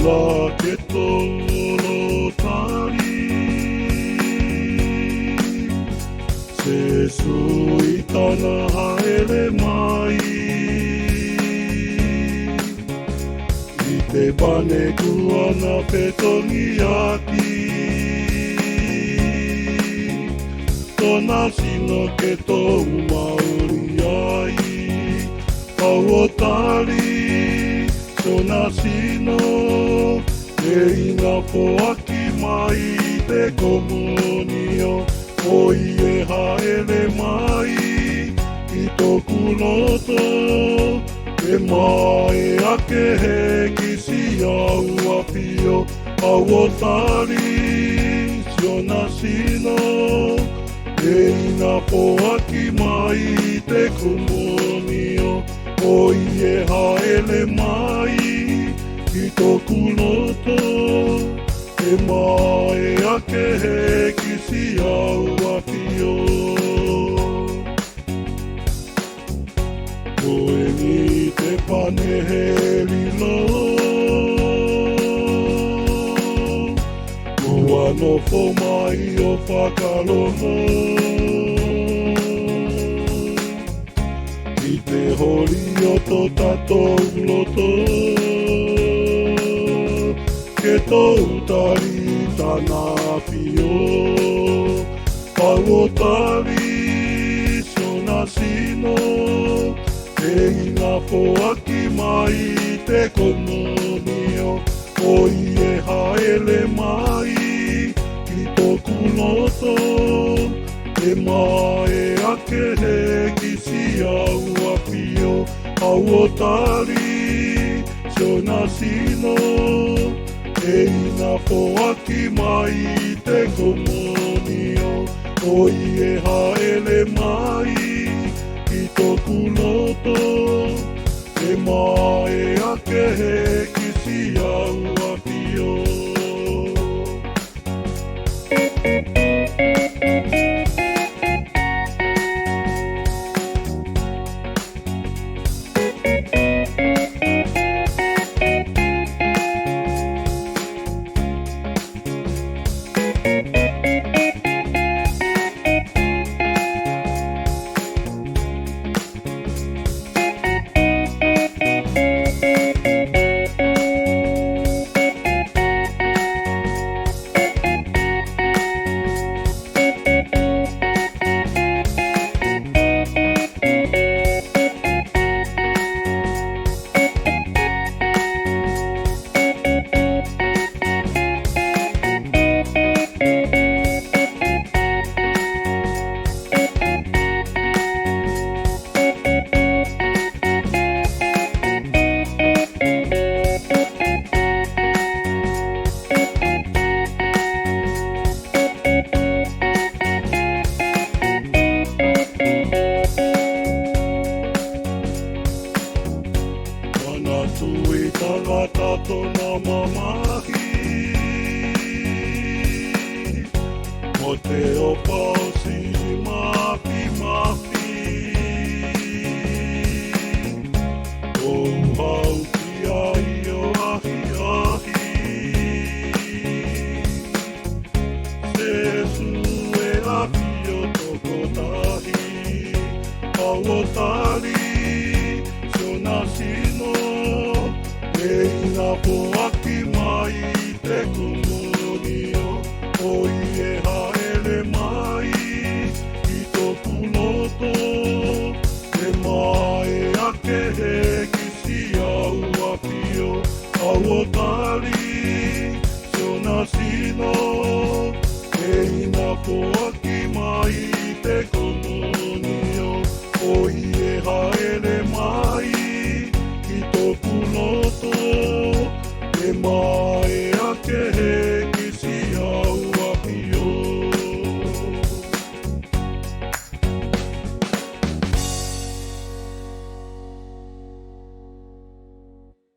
la ke tolo tari Se sui tana haere mai I te pane kuana petongi aki Tona sino ke tō mauri ai Pauotari Tona sino E ina poaki mai te komunio O i e haere mai I tōku loto E mai ake he kisi au apio Pauotari Tona sino E ina poaki mai te komunio O i e haere mai I tōku loto E mai ake he kisi au apio Koe ni te pane he lilo Ua no fo mai o whakalono I te hori o tō tātou loto Ke tōu tari tāna pio Pauotari sona sino E ina poaki mai te komunio O i e haere mai I tōku loto E mai ake he kisi au apio Pauotari sona sino E ina poaki mai te komunio O i e haere mai I tōku loto E mai ake he kisi au apio Tui tangata tōna mamahi Mo te opau si mapi mapi O hau ki ai o ahi ahi Se su e api o toko tahi Pauotari Sona sino E ina poaki mai te komunio O i e haere mai I tōku loto E mai ake he kisi au apio Pauotari Sona sino E ina poaki mai